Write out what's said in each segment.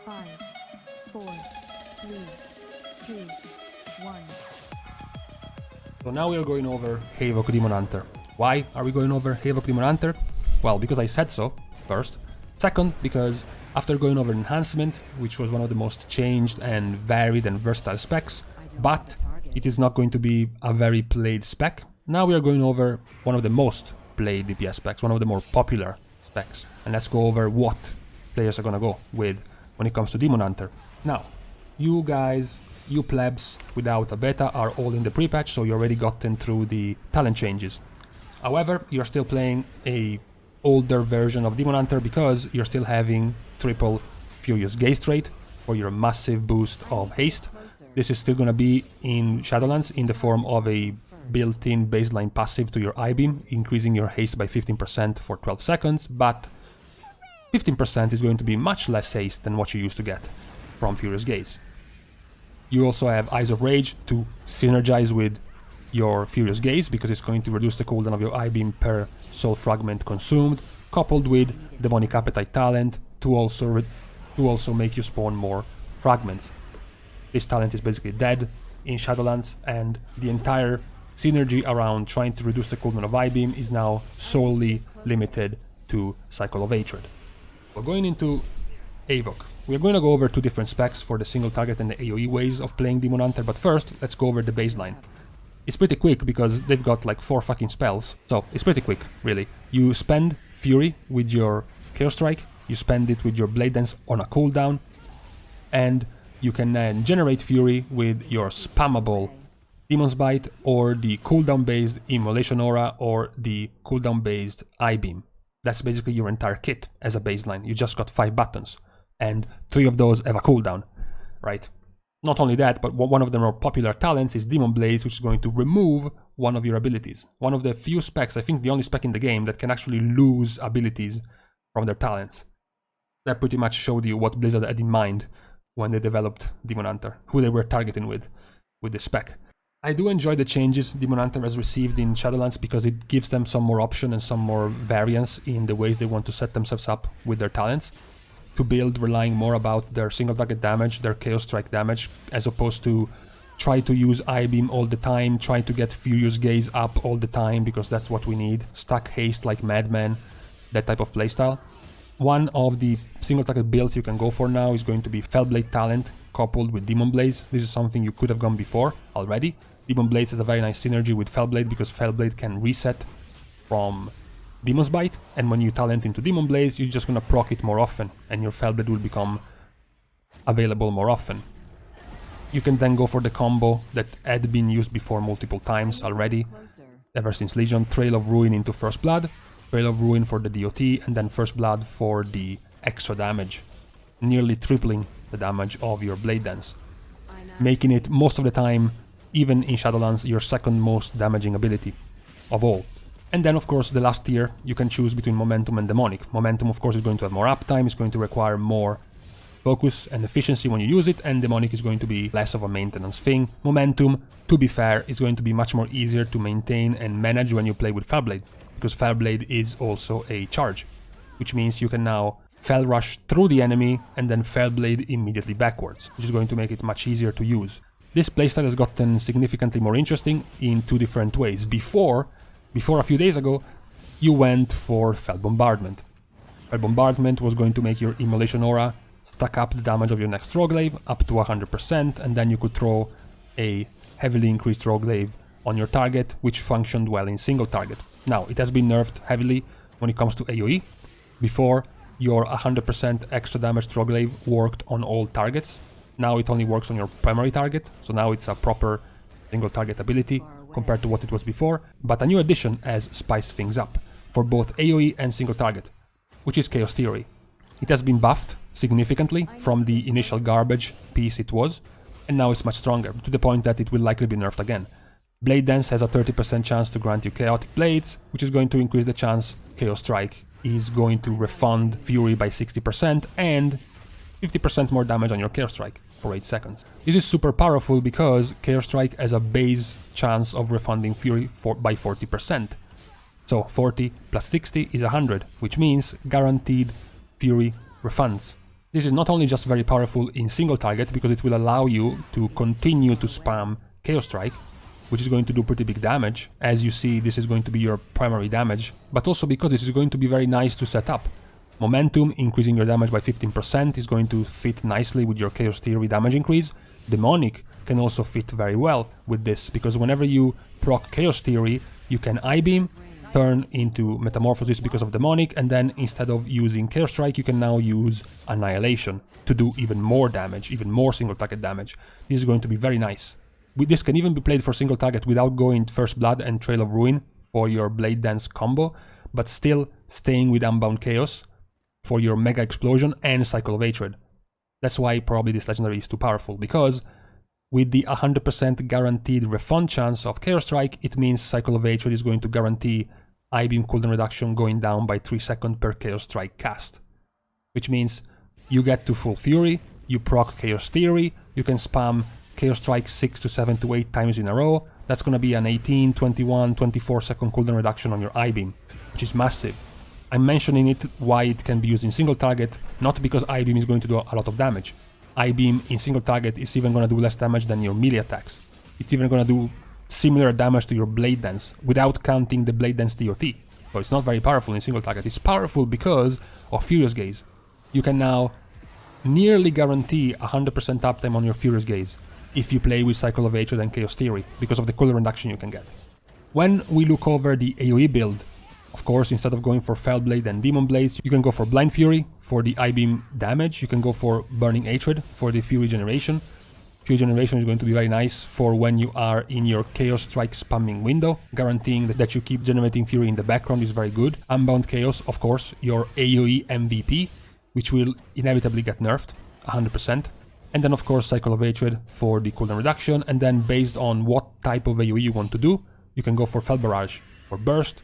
5, 4, 3, 2, 1. So now we are going over Havoc Demon Hunter. Why are we going over Havoc Demon Hunter? Well, because I said so, first. Second, because after going over Enhancement, which was one of the most changed and varied and versatile specs, but it is not going to be a very played spec, now we are going over one of the most played DPS specs, one of the more popular specs. And let's go over what players are gonna go with when it comes to Demon Hunter. Now, you guys, you plebs without a beta are all in the pre-patch, so you already gotten through the talent changes. However, you're still playing a older version of Demon Hunter because you're still having triple Furious Gaze trait for your massive boost of haste. This is still gonna be in Shadowlands in the form of a built-in baseline passive to your I-beam, increasing your haste by 15% for 12 seconds, but 15% is going to be much less haste than what you used to get from Furious Gaze. You also have Eyes of Rage to synergize with your Furious Gaze because it's going to reduce the cooldown of your I-beam per soul fragment consumed, coupled with Demonic Appetite talent to also make you spawn more fragments. This talent is basically dead in Shadowlands, and the entire synergy around trying to reduce the cooldown of I-beam is now solely limited to Cycle of Hatred. We're going into Havoc. We're going to go over two different specs for the single target and the AoE ways of playing Demon Hunter, but first, let's go over the baseline. It's pretty quick because they've got like 4 fucking spells, so it's pretty quick, really. You spend Fury with your Chaos Strike, you spend it with your Blade Dance on a cooldown, and you can then generate Fury with your spammable Demon's Bite or the cooldown-based Immolation Aura or the cooldown-based I-beam. That's basically your entire kit as a baseline. You just got 5 buttons, and 3 of those have a cooldown, right? Not only that, but one of the more popular talents is Demon Blaze, which is going to remove one of your abilities. One of the few specs, I think the only spec in the game, that can actually lose abilities from their talents. That pretty much showed you what Blizzard had in mind when they developed Demon Hunter, who they were targeting with the spec. I do enjoy the changes Demon Hunter has received in Shadowlands because it gives them some more option and some more variance in the ways they want to set themselves up with their talents, to build relying more about their single target damage, their Chaos Strike damage, as opposed to try to use I-beam all the time, try to get Furious Gaze up all the time because that's what we need, stack haste like madman, that type of playstyle. One of the single target builds you can go for now is going to be Fellblade talent coupled with Demon Blaze. This is something you could have gone before already. Demon Blaze has a very nice synergy with Fellblade because Fellblade can reset from Demon's Bite, and when you talent into Demon Blaze, you're just gonna proc it more often, and your Fellblade will become available more often. You can then go for the combo that had been used before multiple times already, ever since Legion, Trail of Ruin into First Blood, Trail of Ruin for the DOT, and then First Blood for the extra damage, nearly tripling the damage of your Blade Dance, making it most of the time, even in Shadowlands, your second most damaging ability of all. And then, of course, the last tier, you can choose between Momentum and Demonic. Momentum, of course, is going to have more uptime, it's going to require more focus and efficiency when you use it, and Demonic is going to be less of a maintenance thing. Momentum, to be fair, is going to be much more easier to maintain and manage when you play with Fellblade, because Fellblade is also a charge, which means you can now Fell Rush through the enemy and then Fellblade immediately backwards, which is going to make it much easier to use. This playstyle has gotten significantly more interesting in 2 different ways. Before a few days ago, you went for Fell Bombardment. Fell Bombardment was going to make your Immolation Aura stack up the damage of your next Roguelave up to 100%, and then you could throw a heavily increased Roguelave on your target, which functioned well in single target. Now, it has been nerfed heavily when it comes to AoE. Before, your 100% extra damage Roguelave worked on all targets. Now it only works on your primary target, so now it's a proper single target ability compared to what it was before, but a new addition has spiced things up for both AoE and single target, which is Chaos Theory. It has been buffed significantly from the initial garbage piece it was, and now it's much stronger, to the point that it will likely be nerfed again. Blade Dance has a 30% chance to grant you Chaotic Blades, which is going to increase the chance Chaos Strike is going to refund Fury by 60% and 50% more damage on your Chaos Strike for 8 seconds. This is super powerful because Chaos Strike has a base chance of refunding Fury by 40%. So 40 plus 60 is 100, which means guaranteed Fury refunds This is not only just very powerful in single target, because it will allow you to continue to spam Chaos Strike, which is going to do pretty big damage. As you see, this is going to be your primary damage, but also because this is going to be very nice to set up. Momentum, increasing your damage by 15%, is going to fit nicely with your Chaos Theory damage increase. Demonic can also fit very well with this, because whenever you proc Chaos Theory, you can I-beam, turn into Metamorphosis because of Demonic, and then instead of using Chaos Strike, you can now use Annihilation to do even more damage, even more single target damage. This is going to be very nice. This can even be played for single target without going First Blood and Trail of Ruin for your Blade Dance combo, but still staying with Unbound Chaos for your Mega Explosion and Cycle of Hatred. That's why probably this legendary is too powerful, because with the 100% guaranteed refund chance of Chaos Strike, it means Cycle of Hatred is going to guarantee I-beam cooldown reduction going down by 3 seconds per Chaos Strike cast. Which means you get to full Fury, you proc Chaos Theory, you can spam Chaos Strike 6 to 7 to 8 times in a row. That's gonna be an 18, 21, 24 second cooldown reduction on your I-beam, which is massive. I'm mentioning it why it can be used in single target, not because I-beam is going to do a lot of damage. I-beam in single target is even going to do less damage than your melee attacks. It's even going to do similar damage to your Blade Dance without counting the Blade Dance DOT. So it's not very powerful in single target. It's powerful because of Furious Gaze. You can now nearly guarantee 100% uptime on your Furious Gaze if you play with Cycle of Hatred and Chaos Theory, because of the cooldown reduction you can get. When we look over the AoE build, of course, instead of going for Fellblade and Demon Blades, you can go for Blind Fury for the I-beam damage, you can go for Burning Hatred for the Fury generation. Fury generation is going to be very nice for when you are in your Chaos Strike spamming window, guaranteeing that you keep generating Fury in the background is very good. Unbound Chaos, of course, your AoE MVP, which will inevitably get nerfed, 100%. And then, of course, Cycle of Hatred for the cooldown reduction, and then based on what type of AoE you want to do, you can go for Fel Barrage for burst,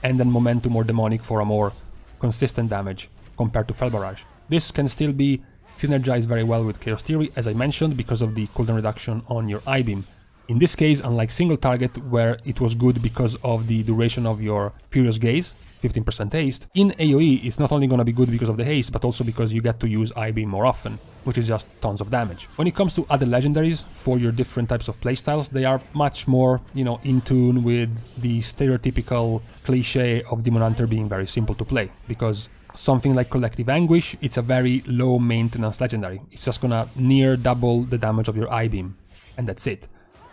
and then Momentum or Demonic for a more consistent damage compared to Fel Barrage. This can still be synergized very well with Chaos Theory, as I mentioned, because of the cooldown reduction on your I-beam. In this case, unlike single target, where it was good because of the duration of your Furious Gaze, 15% haste, in AoE it's not only going to be good because of the haste, but also because you get to use I-beam more often, which is just tons of damage. When it comes to other legendaries for your different types of playstyles, they are much more, in tune with the stereotypical cliche of Demon Hunter being very simple to play, because something like Collective Anguish, it's a very low maintenance legendary. It's just gonna near double the damage of your I-beam, and that's it.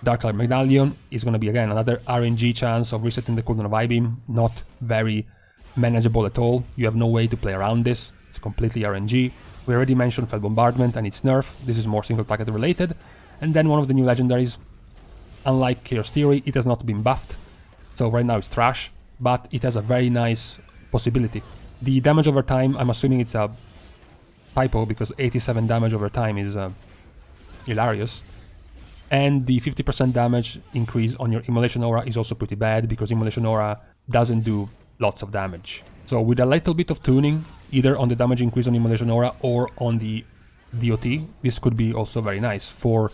Darklight Medallion is gonna be, again, another RNG chance of resetting the cooldown of I-beam, not very manageable at all. You have no way to play around this. It's completely RNG. We already mentioned Fel Bombardment and its nerf. This is more single target related. And then one of the new legendaries, unlike Chaos Theory, it has not been buffed. So right now it's trash, but it has a very nice possibility. The damage over time, I'm assuming it's a typo, because 87 damage over time is hilarious. And the 50% damage increase on your Immolation Aura is also pretty bad, because Immolation Aura doesn't do lots of damage. So with a little bit of tuning, either on the damage increase on Immolation Aura or on the DOT, this could be also very nice for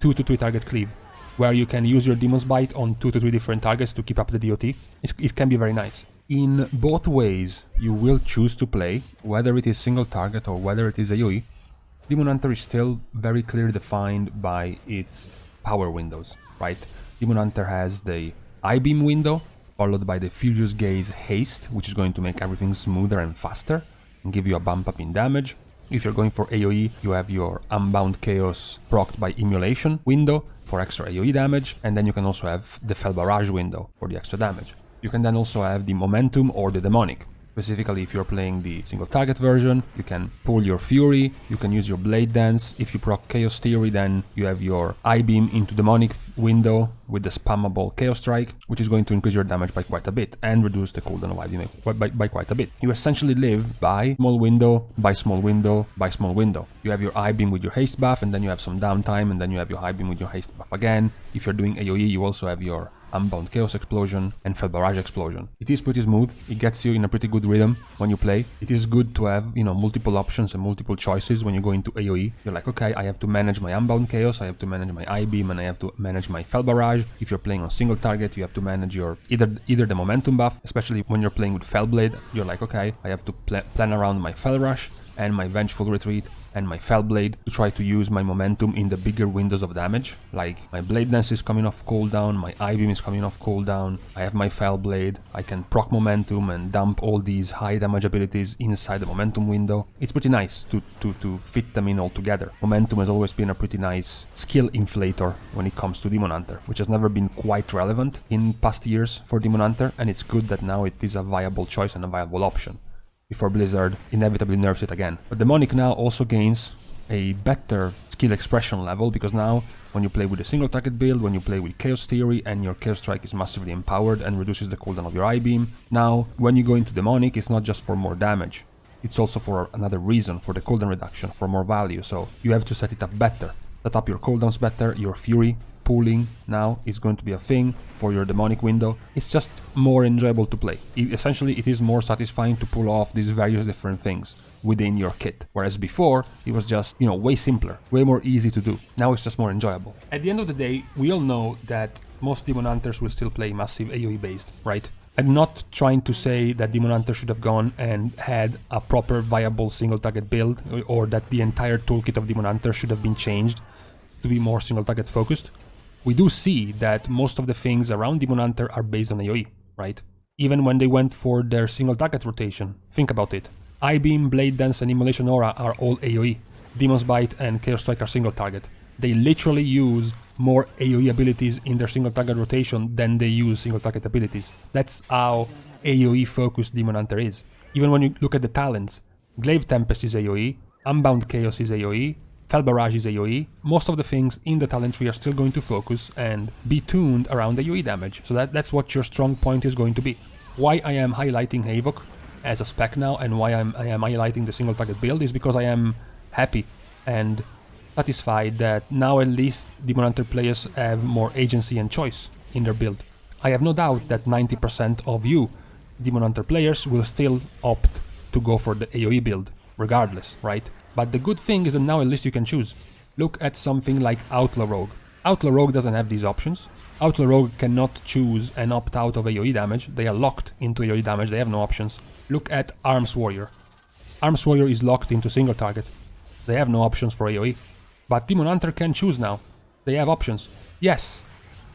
2 to 3 target cleave, where you can use your Demon's Bite on 2 to 3 different targets to keep up the DOT. It can be very nice. In both ways you will choose to play, whether it is single target or whether it is AoE, Demon Hunter is still very clearly defined by its power windows, right? Demon Hunter has the I-beam window, followed by the Furious Gaze haste, which is going to make everything smoother and faster and give you a bump up in damage. If you're going for AoE, you have your Unbound Chaos procced by Immolation window for extra AoE damage, and then you can also have the Fel Barrage window for the extra damage. You can then also have the Momentum or the Demonic. Specifically, if you're playing the single target version, you can pull your Fury, you can use your Blade Dance. If you proc Chaos Theory, then you have your I-beam into Demonic window with the spammable Chaos Strike, which is going to increase your damage by quite a bit and reduce the cooldown of I-beam by quite a bit. You essentially live by small window, by small window, by small window. You have your I-beam with your haste buff, and then you have some downtime, and then you have your I-beam with your haste buff again. If you're doing AoE, you also have your Unbound Chaos Explosion and Fel Barrage Explosion. It is pretty smooth, it gets you in a pretty good rhythm when you play. It is good to have, multiple options and multiple choices when you go into AoE. You're like, okay, I have to manage my Unbound Chaos, I have to manage my I-beam, and I have to manage my Fel Barrage. If you're playing on single target, you have to manage your either the momentum buff, especially when you're playing with Fellblade. You're like, okay, I have to plan around my Fel Rush, and my Vengeful Retreat and my Fellblade to try to use my momentum in the bigger windows of damage. Like my Blade Dance is coming off cooldown, my I-Beam is coming off cooldown, I have my Fellblade, I can proc momentum and dump all these high damage abilities inside the momentum window. It's pretty nice to fit them in all together. Momentum has always been a pretty nice skill inflator when it comes to Demon Hunter, which has never been quite relevant in past years for Demon Hunter, and it's good that now it is a viable choice and a viable option before Blizzard inevitably nerfs it again. But Demonic now also gains a better skill expression level, because now when you play with a single target build, when you play with Chaos Theory and your Chaos Strike is massively empowered and reduces the cooldown of your I-Beam, now when you go into Demonic it's not just for more damage, it's also for another reason, for the cooldown reduction, for more value, so you have to set it up better. Set up your cooldowns better, your Fury pooling now is going to be a thing for your Demonic window. It's just more enjoyable to play. Essentially, it is more satisfying to pull off these various different things within your kit. Whereas before, it was just, way simpler, way more easy to do. Now it's just more enjoyable. At the end of the day, we all know that most Demon Hunters will still play massive AoE based, right? I'm not trying to say that Demon Hunter should have gone and had a proper viable single target build, or that the entire toolkit of Demon Hunter should have been changed to be more single target focused. We do see that most of the things around Demon Hunter are based on AoE, right? Even when they went for their single target rotation, think about it. I-Beam, Blade Dance and Immolation Aura are all AoE. Demon's Bite and Chaos Strike are single target. They literally use more AoE abilities in their single target rotation than they use single target abilities. That's how AoE focused Demon Hunter is. Even when you look at the talents, Glaive Tempest is AoE, Unbound Chaos is AoE, Fell Barrage is AoE. Most of the things in the talent tree are still going to focus and be tuned around AoE damage. So that's what your strong point is going to be. Why I am highlighting Havoc as a spec now, and why I am highlighting the single target build, is because I am happy and satisfied that now at least Demon Hunter players have more agency and choice in their build. I have no doubt that 90% of you Demon Hunter players will still opt to go for the AoE build, regardless, right? But the good thing is that now at least you can choose. Look at something like Outlaw Rogue. Outlaw Rogue doesn't have these options. Outlaw Rogue cannot choose and opt out of AoE damage. They are locked into AoE damage, they have no options. Look at Arms Warrior. Arms Warrior is locked into single target. They have no options for AoE. But Demon Hunter can choose now. They have options. Yes,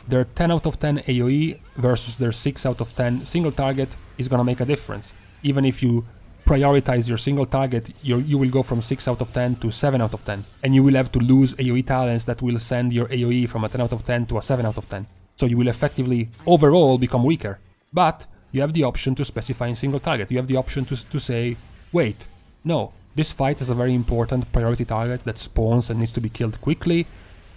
their 10 out of 10 AoE versus their 6 out of 10 single target is gonna make a difference. Even if you prioritize your single target, you will go from 6 out of 10 to 7 out of 10. And you will have to lose AoE talents that will send your AoE from a 10 out of 10 to a 7 out of 10. So you will effectively, overall, become weaker. But you have the option to specify in single target. You have the option to say, wait, no, this fight is a very important priority target that spawns and needs to be killed quickly.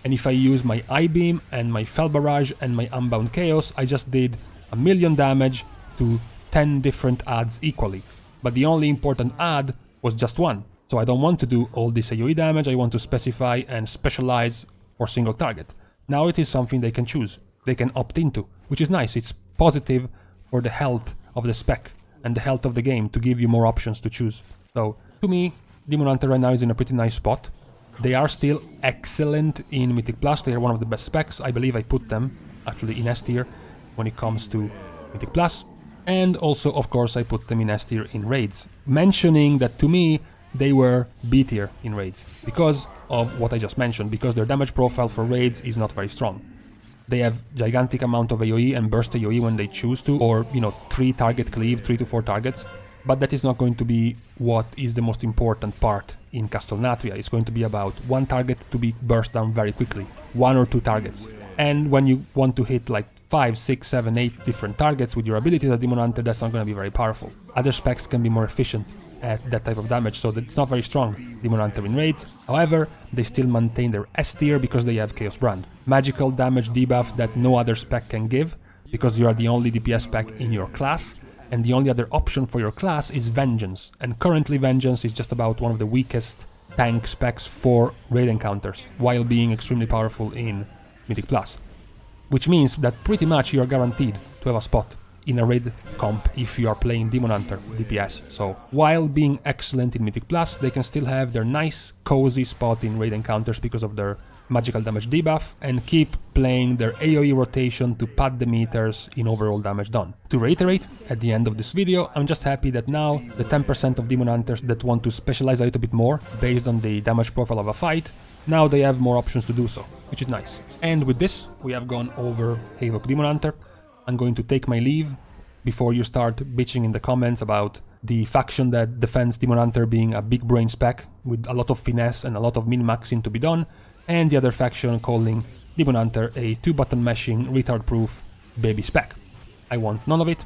And if I use my I-Beam and my Fell Barrage and my Unbound Chaos, I just did 1,000,000 damage to 10 different adds equally. But the only important add was just one. So I don't want to do all this AoE damage, I want to specify and specialize for single target. Now it is something they can choose, they can opt into, which is nice. It's positive for the health of the spec and the health of the game to give you more options to choose. So to me, Demon Hunter right now is in a pretty nice spot. They are still excellent in Mythic Plus, they are one of the best specs. I believe I put them actually in S tier when it comes to Mythic Plus. And also, of course, I put them in S tier in raids, mentioning that to me they were B tier in raids because of what I just mentioned, because their damage profile for raids is not very strong. They have gigantic amount of AoE and burst AoE when they choose to, or 3 target cleave, 3 to 4 targets, but that is not going to be what is the most important part in Castelnatria. It's going to be about 1 target to be burst down very quickly, 1 or 2 targets. And when you want to hit like 5, 6, 7, 8 different targets with your abilities as Demon Hunter, that's not going to be very powerful. Other specs can be more efficient at that type of damage, so it's not very strong, Demon Hunter in raids. However, they still maintain their S tier because they have Chaos Brand. Magical damage debuff that no other spec can give, because you are the only DPS spec in your class, and the only other option for your class is Vengeance. And currently Vengeance is just about one of the weakest tank specs for raid encounters, while being extremely powerful in Mythic Plus. Which means that pretty much you are guaranteed to have a spot in a raid comp if you are playing Demon Hunter DPS. So while being excellent in Mythic Plus, they can still have their nice cozy spot in raid encounters because of their magical damage debuff and keep playing their AoE rotation to pad the meters in overall damage done. To reiterate, at the end of this video, I'm just happy that now the 10% of Demon Hunters that want to specialize a little bit more based on the damage profile of a fight, now they have more options to do so, which is nice. And with this, we have gone over Havoc Demon Hunter. I'm going to take my leave before you start bitching in the comments about the faction that defends Demon Hunter being a big brain spec with a lot of finesse and a lot of min-maxing to be done, and the other faction calling Demon Hunter a 2-button mashing, retard-proof baby spec. I want none of it.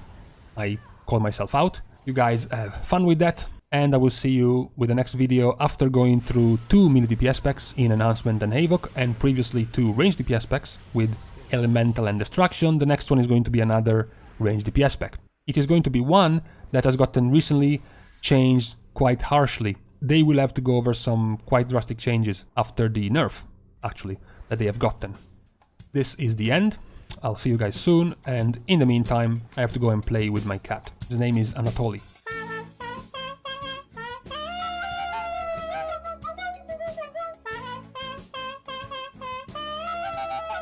I call myself out. You guys have fun with that, and I will see you with the next video after going through 2 melee DPS specs in Enhancement and Havoc, and previously 2 range DPS specs with Elemental and Destruction. The next one is going to be another range DPS spec. It is going to be one that has gotten recently changed quite harshly. They will have to go over some quite drastic changes after the nerf, actually, that they have gotten. This is the end. I'll see you guys soon, and in the meantime, I have to go and play with my cat. His name is Anatoly.